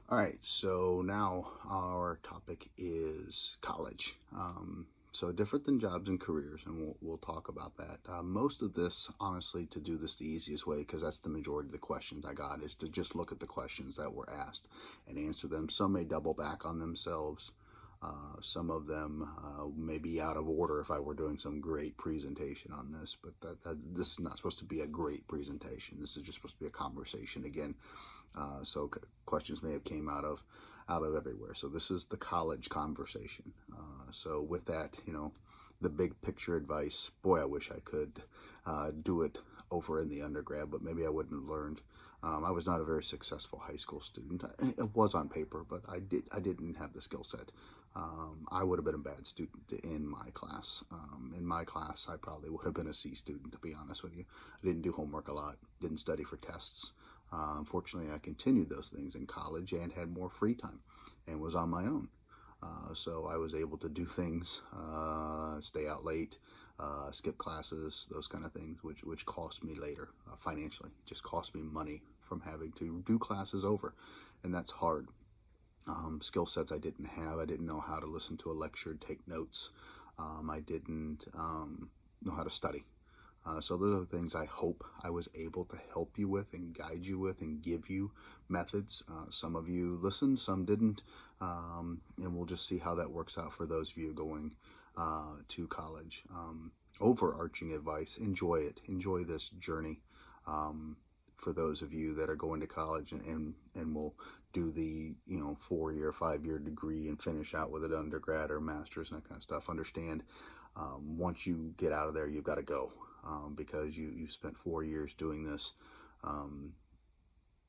All right, so now our topic is college. So different than jobs and careers, and we'll talk about that. Most of this, honestly, to do this the easiest way, because that's the majority of the questions I got, is to just look at the questions that were asked and answer them. Some may double back on themselves. Some of them may be out of order if I were doing some great presentation on this, but this is not supposed to be a great presentation. This is just supposed to be a conversation again. So questions may have came out of everywhere. So this is the college conversation. So with that, the big picture advice. Boy, I wish I could do it over in the undergrad, but maybe I wouldn't have learned. I was not a very successful high school student. It was on paper, but I didn't have the skill set. I would have been a bad student in my class. In my class, I probably would have been a C student, to be honest with you. I didn't do homework a lot, didn't study for tests. Unfortunately, I continued those things in college and had more free time and was on my own. So I was able to do things, stay out late, skip classes, those kind of things, which cost me later financially. Just cost me money from having to do classes over, and that's hard. Skill sets I didn't have. I didn't know how to listen to a lecture, take notes. I didn't know how to study. So those are the things I hope I was able to help you with and guide you with and give you methods. Some of you listened, some didn't, and we'll just see how that works out for those of you going to college. Overarching advice: enjoy it. Enjoy this journey. For those of you that are going to college and will do the 4-year, 5-year degree and finish out with an undergrad or master's and that kind of stuff, understand once you get out of there, you've got to go. Because you spent 4 years doing this.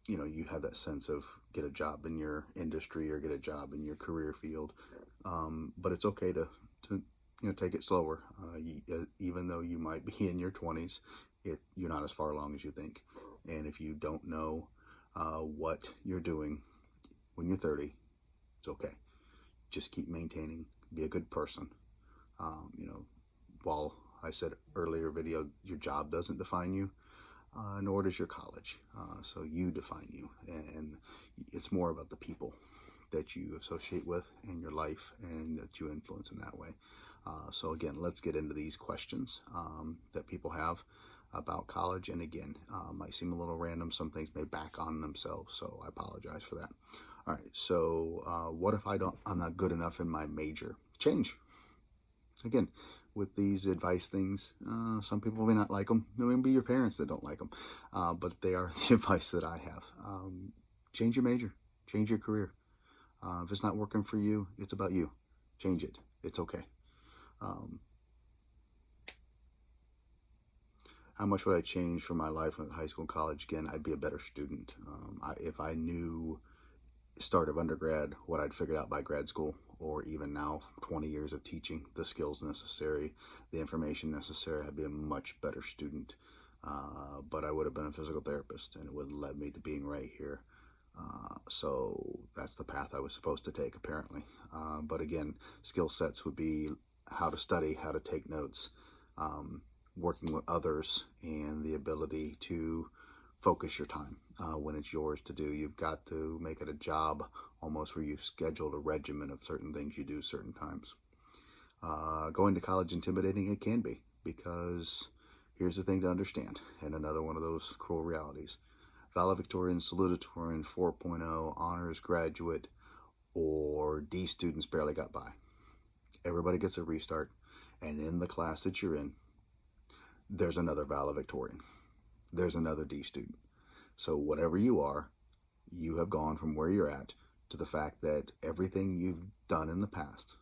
You have that sense of get a job in your industry or get a job in your career field. But it's okay to take it slower. Even though you might be in your 20s, you're not as far along as you think. And if you don't know what you're doing when you're 30, it's okay. Just keep maintaining. Be a good person. While I said earlier video, your job doesn't define you, nor does your college. So you define you, and it's more about the people that you associate with in your life and that you influence in that way. So again, let's get into these questions that people have about college. And again, might seem a little random. Some things may back on themselves, so I apologize for that. All right, so what if I'm not good enough in my major? Change. Again, with these advice things, some people may not like them. It may be your parents that don't like them, but they are the advice that I have. Change your major, change your career. If it's not working for you, it's about you. Change it. It's okay. How much would I change for my life in high school and college? Again, I'd be a better student. If I knew start of undergrad what I'd figured out by grad school, or even now 20 years of teaching, the skills necessary, the information necessary, I'd be a much better student. But I would have been a physical therapist, and it would have led me to being right here. So that's the path I was supposed to take, apparently. But again, skill sets would be how to study, how to take notes, working with others, and the ability to focus your time when it's yours to do. You've got to make it a job almost where you've scheduled a regimen of certain things you do certain times. Going to college intimidating? It can be, because here's the thing to understand, and another one of those cruel realities. Valedictorian, salutatorian, 4.0, honors graduate, or D students barely got by. Everybody gets a restart, and in the class that you're in, there's another valedictorian. There's another D student. So whatever you are, you have gone from where you're at to the fact that everything you've done in the past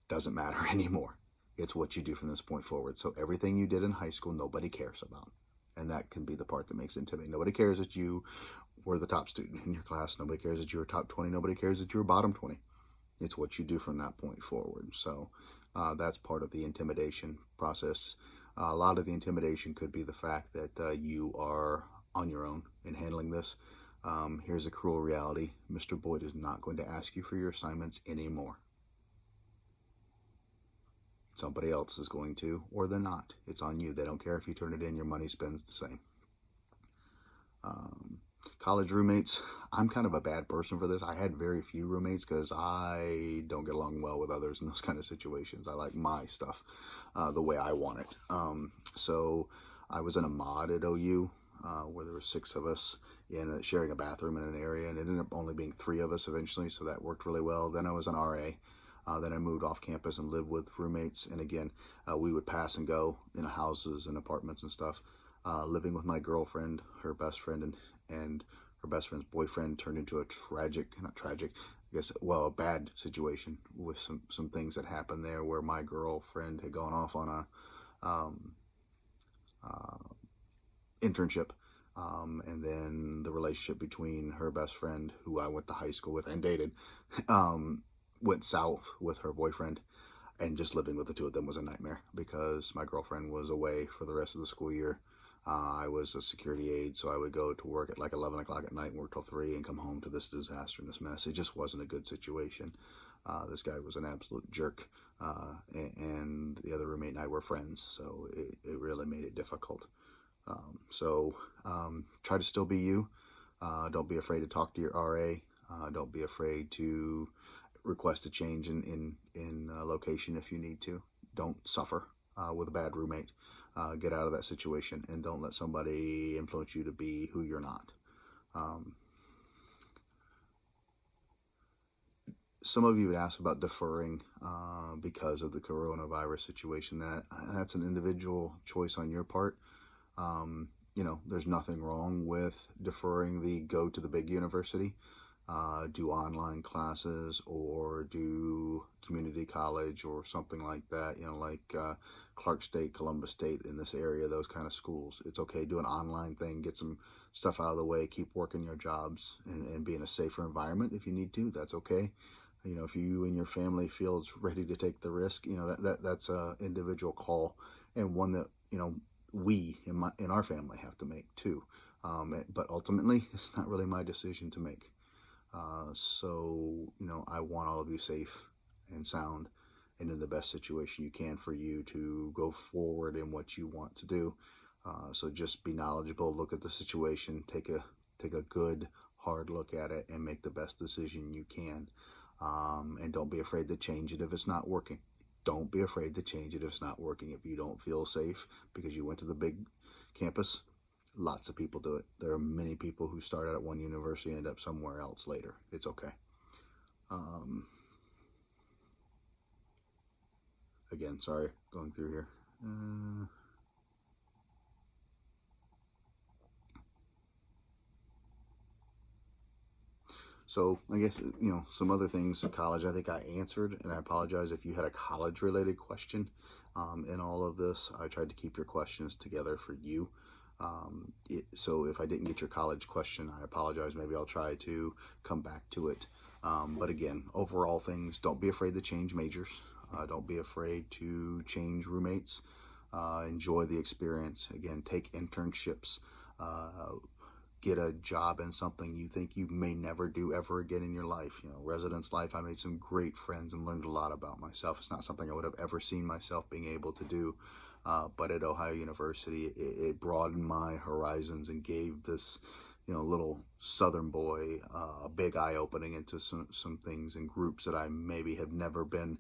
doesn't matter anymore. It's what you do from this point forward. So everything you did in high school, nobody cares about. And that can be the part that makes it intimidating. Nobody cares that you were the top student in your class. Nobody cares that you were top 20. Nobody cares that you were bottom 20. It's what you do from that point forward. So that's part of the intimidation process. A lot of the intimidation could be the fact that you are on your own in handling this. Here's a cruel reality. Mr. Boyd is not going to ask you for your assignments anymore. Somebody else is going to, or they're not. It's on you. They don't care if you turn it in. Your money spends the same. College roommates, I'm kind of a bad person for this. I had very few roommates because I don't get along well with others in those kind of situations. I like my stuff the way I want it. So I was in a mod at OU where there were 6 of us in sharing a bathroom in an area, and it ended up only being 3 of us eventually, so that worked really well. Then I was an RA. Then I moved off campus and lived with roommates, and again, we would pass and go in houses and apartments and stuff. Living with my girlfriend, her best friend, and her best friend's boyfriend turned into a not tragic, I guess, well, a bad situation with some things that happened there where my girlfriend had gone off on a internship. And then the relationship between her best friend, who I went to high school with and dated, went south with her boyfriend. And just living with the 2 of them was a nightmare because my girlfriend was away for the rest of the school year. I was a security aide, so I would go to work at like 11 o'clock at night and work till 3 and come home to this disaster and this mess. It just wasn't a good situation. This guy was an absolute jerk, and the other roommate and I were friends, so it really made it difficult. Try to still be you. Don't be afraid to talk to your RA. Don't be afraid to request a change in location if you need to. Don't suffer with a bad roommate. Get out of that situation and don't let somebody influence you to be who you're not. Some of you would ask about deferring because of the coronavirus situation. That's an individual choice on your part. There's nothing wrong with deferring the go to the big university, do online classes, or do community college or something like that, like Clark State, Columbus State, in this area, those kind of schools. It's okay, do an online thing, get some stuff out of the way, keep working your jobs, and be in a safer environment if you need to. That's okay. If you and your family feel it's ready to take the risk, that's a individual call, and one that we in our family have to make too. But ultimately, it's not really my decision to make. I want all of you safe and sound and in the best situation you can for you to go forward in what you want to do. So just be knowledgeable, look at the situation, take a good hard look at it, and make the best decision you can. And don't be afraid to change it if it's not working. Don't be afraid to change it if it's not working. If you don't feel safe because you went to the big campus, lots of people do it. There are many people who start out at one university and end up somewhere else later. It's okay. Again, sorry, going through here. So I guess, some other things in college I think I answered, and I apologize if you had a college-related question in all of this. I tried to keep your questions together for you. So if I didn't get your college question, I apologize. Maybe I'll try to come back to it. But again, overall things, don't be afraid to change majors. Don't be afraid to change roommates. Enjoy the experience. Again, take internships. Get a job in something you think you may never do ever again in your life. Residence life, I made some great friends and learned a lot about myself. It's not something I would have ever seen myself being able to do. But at Ohio University, it broadened my horizons and gave this, little Southern boy a big eye-opening into some things and groups that I maybe have never been,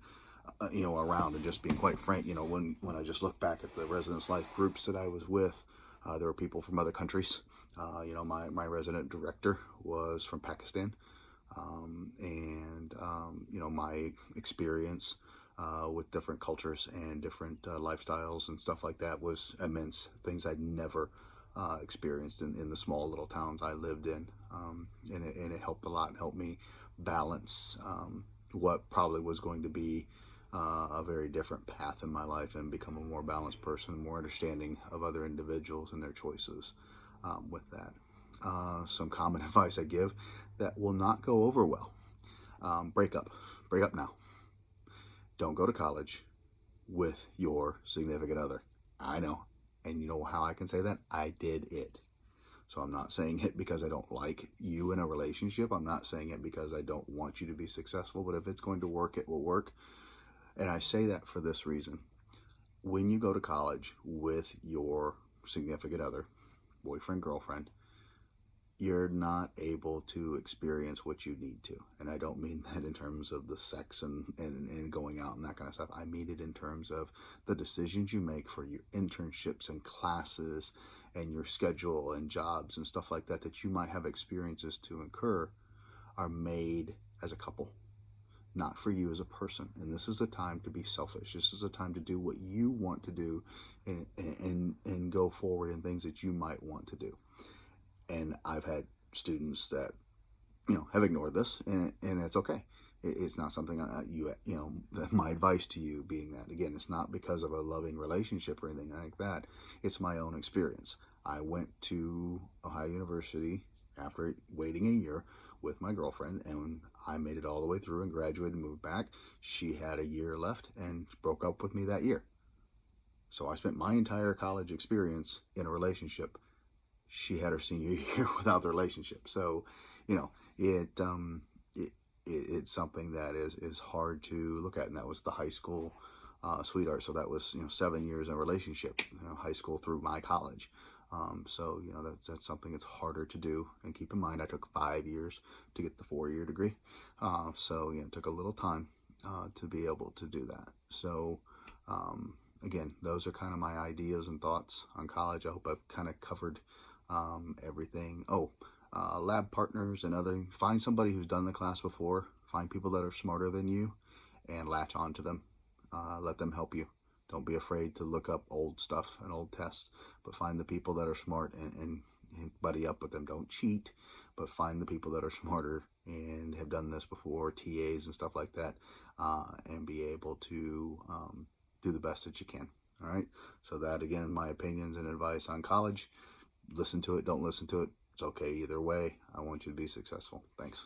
around. And just being quite frank, when I just look back at the residence life groups that I was with, there were people from other countries. My resident director was from Pakistan, my experience with different cultures and different lifestyles and stuff like that was immense. Things I'd never experienced in the small little towns I lived in, and it helped a lot and helped me balance what probably was going to be a very different path in my life and become a more balanced person, more understanding of other individuals and their choices. With that, some common advice I give that will not go over well. Break up now. Don't go to college with your significant other. I know, and you know how I can say that? I did it. So I'm not saying it because I don't like you in a relationship. I'm not saying it because I don't want you to be successful, but if it's going to work, it will work. And I say that for this reason. When you go to college with your significant other, boyfriend, girlfriend, you're not able to experience what you need to. And I don't mean that in terms of the sex and going out and that kind of stuff. I mean it in terms of the decisions you make for your internships and classes and your schedule and jobs and stuff like that, that you might have experiences to incur, are made as a couple, not for you as a person. And this is a time to be selfish. This is a time to do what you want to do and go forward in things that you might want to do. And I've had students that, have ignored this, and it's okay. It's not something my advice to you being that, again, it's not because of a loving relationship or anything like that. It's my own experience. I went to Ohio University after waiting a year with my girlfriend, and I made it all the way through and graduated and moved back. She had a year left and broke up with me that year. So I spent my entire college experience in a relationship. She had her senior year without the relationship. So, it's something that is hard to look at. And that was the high school sweetheart. So that was, 7 years in a relationship, high school through my college. So, that's something that's harder to do. And keep in mind, I took 5 years to get the 4-year degree. So, it took a little time to be able to do that. So, again, those are kind of my ideas and thoughts on college. I hope I've kind of covered everything. Lab partners and find somebody who's done the class before. Find people that are smarter than you and latch on to them. Let them help you. Don't be afraid to look up old stuff and old tests, but find the people that are smart and buddy up with them. Don't cheat, but find the people that are smarter and have done this before, TAs and stuff like that, and be able to do the best that you can. All right. So that, again, my opinions and advice on college. Listen to it, don't listen to it. It's okay either way. I want you to be successful. Thanks.